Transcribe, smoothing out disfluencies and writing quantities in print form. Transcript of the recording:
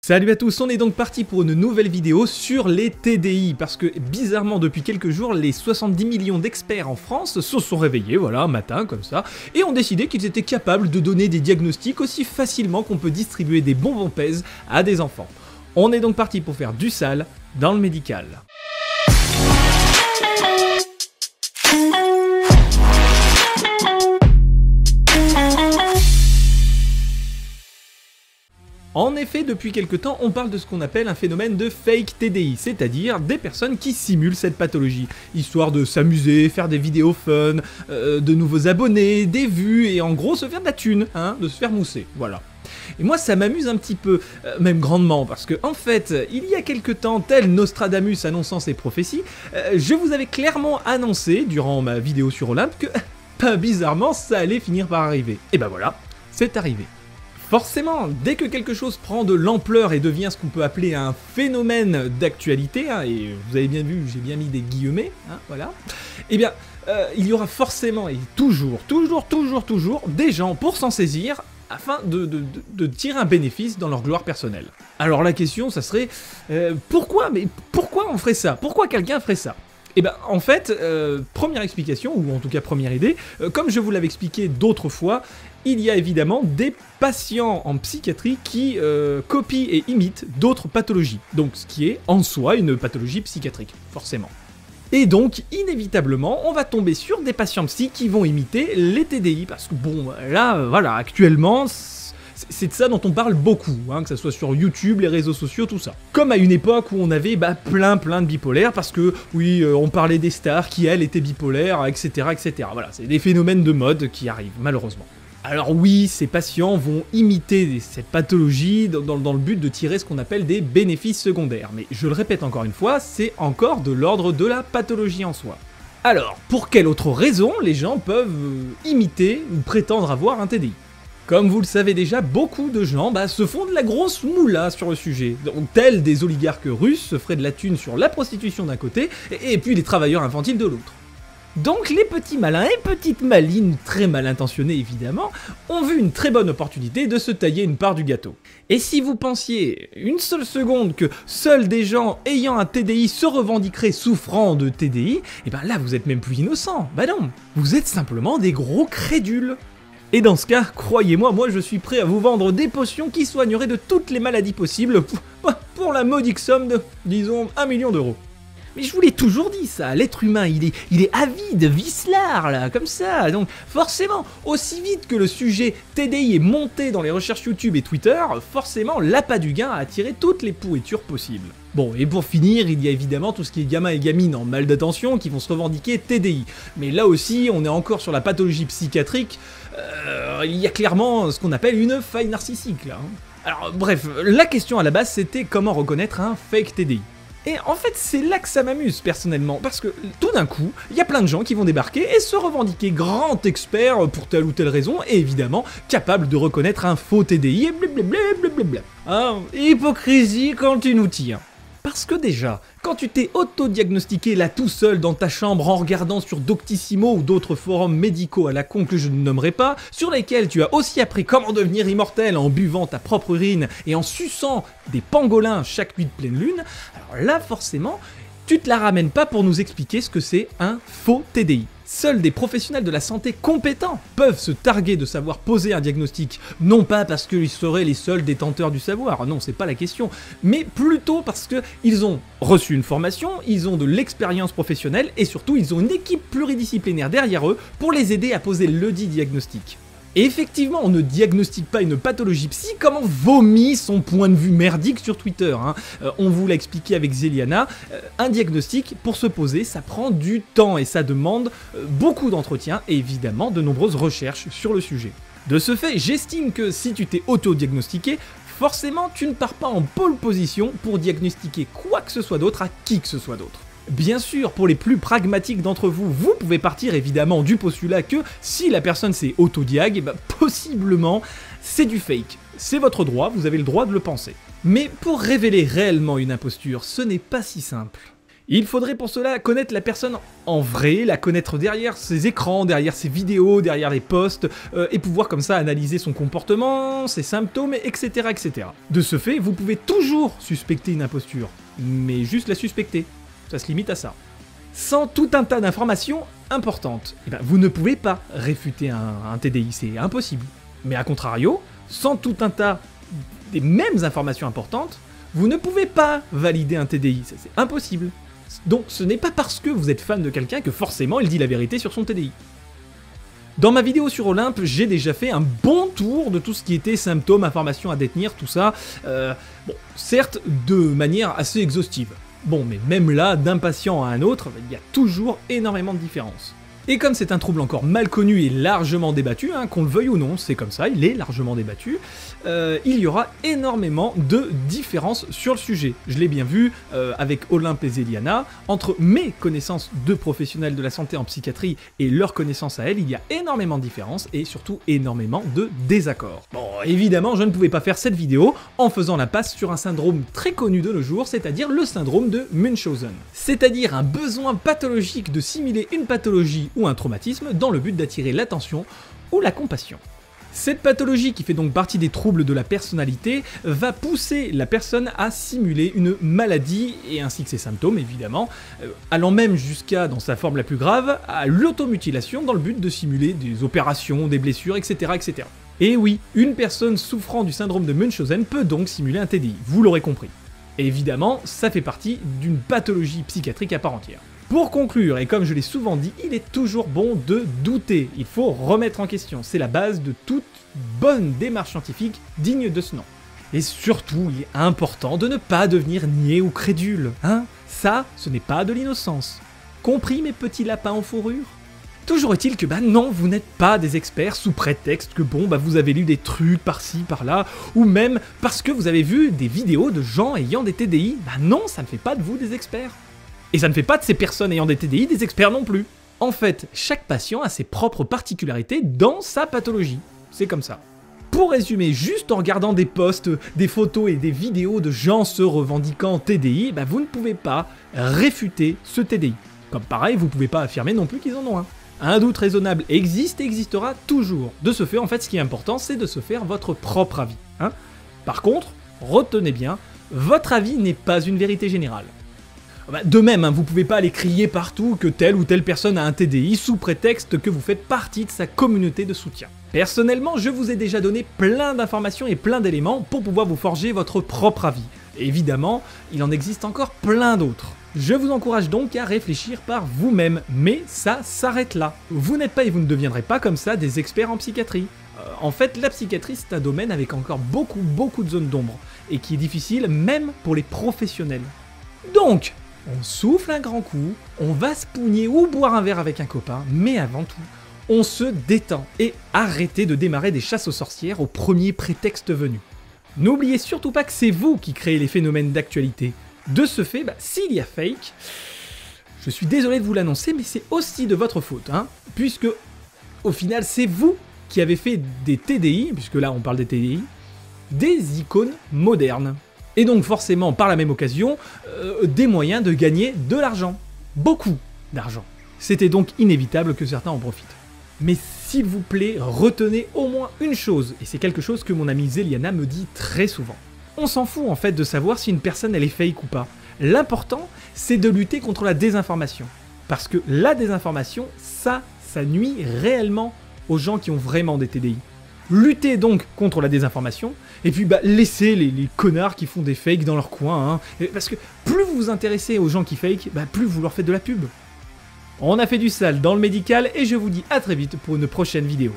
Salut à tous, on est donc parti pour une nouvelle vidéo sur les TDI, parce que bizarrement depuis quelques jours, les 70 millions d'experts en France se sont réveillés, voilà, un matin comme ça, et ont décidé qu'ils étaient capables de donner des diagnostics aussi facilement qu'on peut distribuer des bonbons pèse à des enfants. On est donc parti pour faire du sale dans le médical. En effet, depuis quelque temps, on parle de ce qu'on appelle un phénomène de fake TDI, c'est-à-dire des personnes qui simulent cette pathologie, histoire de s'amuser, faire des vidéos fun, de nouveaux abonnés, des vues, et en gros se faire de la thune, hein, de se faire mousser, voilà. Et moi ça m'amuse un petit peu, même grandement, parce que en fait, il y a quelque temps, tel Nostradamus annonçant ses prophéties, je vous avais clairement annoncé, durant ma vidéo sur Olympe, que, pas bizarrement, ça allait finir par arriver. Et ben voilà, c'est arrivé. Forcément, dès que quelque chose prend de l'ampleur et devient ce qu'on peut appeler un phénomène d'actualité, hein, et vous avez bien vu, j'ai bien mis des guillemets, hein, voilà, eh bien, il y aura forcément et toujours des gens pour s'en saisir afin de tirer un bénéfice dans leur gloire personnelle. Alors la question, ça serait, pourquoi on ferait ça? Pourquoi quelqu'un ferait ça? Et ben en fait, première explication, ou en tout cas première idée, comme je vous l'avais expliqué d'autres fois, il y a évidemment des patients en psychiatrie qui copient et imitent d'autres pathologies, donc ce qui est en soi une pathologie psychiatrique, forcément. Et donc, inévitablement, on va tomber sur des patients psy qui vont imiter les TDI, parce que bon, là, voilà, actuellement, c'est de ça dont on parle beaucoup, hein, que ce soit sur YouTube, les réseaux sociaux, tout ça. Comme à une époque où on avait plein de bipolaires, parce que, oui, on parlait des stars qui, elles, étaient bipolaires, etc., etc. Voilà, c'est des phénomènes de mode qui arrivent, malheureusement. Alors oui, ces patients vont imiter cette pathologie dans le but de tirer ce qu'on appelle des bénéfices secondaires. Mais je le répète encore une fois, c'est encore de l'ordre de la pathologie en soi. Alors, pour quelle autre raison les gens peuvent imiter ou prétendre avoir un TDI ? Comme vous le savez déjà, beaucoup de gens se font de la grosse moula sur le sujet. Donc, tels des oligarques russes se feraient de la thune sur la prostitution d'un côté, et puis les travailleurs infantiles de l'autre. Donc les petits malins et petites malines, très mal intentionnés évidemment, ont vu une très bonne opportunité de se tailler une part du gâteau. Et si vous pensiez une seule seconde que seuls des gens ayant un TDI se revendiqueraient souffrant de TDI, et ben là vous êtes même plus innocents. Bah non, vous êtes simplement des gros crédules. Et dans ce cas, croyez-moi, moi je suis prêt à vous vendre des potions qui soigneraient de toutes les maladies possibles pour la modique somme de, disons, 1 million d'euros. Mais je vous l'ai toujours dit ça, l'être humain il est avide, vicelard là, comme ça, donc forcément, aussi vite que le sujet TDI est monté dans les recherches YouTube et Twitter, forcément l'appât du gain a attiré toutes les pourritures possibles. Bon, et pour finir, il y a évidemment tout ce qui est gamins et gamines en mal d'attention qui vont se revendiquer TDI. Mais là aussi, on est encore sur la pathologie psychiatrique, il y a clairement ce qu'on appelle une faille narcissique là. Alors bref, la question à la base c'était comment reconnaître un fake TDI. Et en fait, c'est là que ça m'amuse personnellement, parce que tout d'un coup, il y a plein de gens qui vont débarquer et se revendiquer grands experts pour telle ou telle raison, et évidemment, capables de reconnaître un faux TDI et blablabla. Hein, hypocrisie quand tu nous tires. Parce que déjà, quand tu t'es auto-diagnostiqué là tout seul dans ta chambre en regardant sur Doctissimo ou d'autres forums médicaux à la con que je ne nommerai pas, sur lesquels tu as aussi appris comment devenir immortel en buvant ta propre urine et en suçant des pangolins chaque nuit de pleine lune, alors là forcément, tu te la ramènes pas pour nous expliquer ce que c'est un faux TDI. Seuls des professionnels de la santé compétents peuvent se targuer de savoir poser un diagnostic, non pas parce qu'ils seraient les seuls détenteurs du savoir, non c'est pas la question, mais plutôt parce qu'ils ont reçu une formation, ils ont de l'expérience professionnelle et surtout ils ont une équipe pluridisciplinaire derrière eux pour les aider à poser le dit diagnostic. Et effectivement, on ne diagnostique pas une pathologie psy comme on vomit son point de vue merdique sur Twitter. Hein. On vous l'a expliqué avec Zéliana, un diagnostic, pour se poser, ça prend du temps et ça demande beaucoup d'entretien et évidemment de nombreuses recherches sur le sujet. De ce fait, j'estime que si tu t'es auto-diagnostiqué, forcément tu ne pars pas en pole position pour diagnostiquer quoi que ce soit d'autre à qui que ce soit d'autre. Bien sûr, pour les plus pragmatiques d'entre vous, vous pouvez partir évidemment du postulat que si la personne s'est auto-diag, possiblement c'est du fake. C'est votre droit, vous avez le droit de le penser. Mais pour révéler réellement une imposture, ce n'est pas si simple. Il faudrait pour cela connaître la personne en vrai, la connaître derrière ses écrans, derrière ses vidéos, derrière les posts, et pouvoir comme ça analyser son comportement, ses symptômes, etc., etc. De ce fait, vous pouvez toujours suspecter une imposture, mais juste la suspecter. Ça se limite à ça. Sans tout un tas d'informations importantes, eh ben, vous ne pouvez pas réfuter un TDI, c'est impossible. Mais à contrario, sans tout un tas des mêmes informations importantes, vous ne pouvez pas valider un TDI, c'est impossible. Donc ce n'est pas parce que vous êtes fan de quelqu'un que forcément il dit la vérité sur son TDI. Dans ma vidéo sur Olympe, j'ai déjà fait un bon tour de tout ce qui était symptômes, informations à détenir, tout ça. Bon, certes, de manière assez exhaustive. Bon, mais même là, d'un patient à un autre, il y a toujours énormément de différences. Et comme c'est un trouble encore mal connu et largement débattu, hein, qu'on le veuille ou non, c'est comme ça, il est largement débattu, il y aura énormément de différences sur le sujet. Je l'ai bien vu avec Olympe et Zéliana, entre mes connaissances de professionnels de la santé en psychiatrie et leurs connaissances à elles, il y a énormément de différences et surtout énormément de désaccords. Bon, évidemment, je ne pouvais pas faire cette vidéo en faisant la passe sur un syndrome très connu de nos jours, c'est-à-dire le syndrome de Munchausen. C'est-à-dire un besoin pathologique de simuler une pathologie ou un traumatisme dans le but d'attirer l'attention ou la compassion. Cette pathologie, qui fait donc partie des troubles de la personnalité, va pousser la personne à simuler une maladie, et ainsi que ses symptômes évidemment, allant même jusqu'à, dans sa forme la plus grave, à l'automutilation dans le but de simuler des opérations, des blessures, etc. etc. Et oui, une personne souffrant du syndrome de Munchausen peut donc simuler un TDI, vous l'aurez compris. Et évidemment, ça fait partie d'une pathologie psychiatrique à part entière. Pour conclure, et comme je l'ai souvent dit, il est toujours bon de douter, il faut remettre en question, c'est la base de toute bonne démarche scientifique digne de ce nom. Et surtout, il est important de ne pas devenir niais ou crédule, hein. Ça, ce n'est pas de l'innocence. Compris mes petits lapins en fourrure? Toujours est-il que non, vous n'êtes pas des experts sous prétexte que vous avez lu des trucs par-ci, par-là, ou même parce que vous avez vu des vidéos de gens ayant des TDI, non, ça ne fait pas de vous des experts. Et ça ne fait pas de ces personnes ayant des TDI des experts non plus. En fait, chaque patient a ses propres particularités dans sa pathologie. C'est comme ça. Pour résumer, juste en regardant des posts, des photos et des vidéos de gens se revendiquant TDI, vous ne pouvez pas réfuter ce TDI. Comme pareil, vous ne pouvez pas affirmer non plus qu'ils en ont un. Un doute raisonnable existe et existera toujours. De ce fait, en fait, ce qui est important, c'est de se faire votre propre avis. Hein. Par contre, retenez bien, votre avis n'est pas une vérité générale. De même, vous pouvez pas aller crier partout que telle ou telle personne a un TDI sous prétexte que vous faites partie de sa communauté de soutien. Personnellement, je vous ai déjà donné plein d'informations et plein d'éléments pour pouvoir vous forger votre propre avis. Et évidemment, il en existe encore plein d'autres. Je vous encourage donc à réfléchir par vous-même, mais ça s'arrête là. Vous n'êtes pas et vous ne deviendrez pas comme ça des experts en psychiatrie. En fait, la psychiatrie, c'est un domaine avec encore beaucoup de zones d'ombre, et qui est difficile même pour les professionnels. Donc, on souffle un grand coup, on va se pougner ou boire un verre avec un copain, mais avant tout, on se détend et arrêtez de démarrer des chasses aux sorcières au premier prétexte venu. N'oubliez surtout pas que c'est vous qui créez les phénomènes d'actualité. De ce fait, s'il y a fake, je suis désolé de vous l'annoncer, mais c'est aussi de votre faute, hein, puisque au final c'est vous qui avez fait des TDI, puisque là on parle des TDI, des icônes modernes. Et donc forcément, par la même occasion, des moyens de gagner de l'argent. Beaucoup d'argent. C'était donc inévitable que certains en profitent. Mais s'il vous plaît, retenez au moins une chose, et c'est quelque chose que mon amie Zéliana me dit très souvent. On s'en fout en fait de savoir si une personne elle est fake ou pas. L'important, c'est de lutter contre la désinformation. Parce que la désinformation, ça nuit réellement aux gens qui ont vraiment des TDI. Luttez donc contre la désinformation, et puis laissez les connards qui font des fakes dans leur coin, hein, parce que plus vous vous intéressez aux gens qui fake, plus vous leur faites de la pub. On a fait du sale dans le médical, et je vous dis à très vite pour une prochaine vidéo.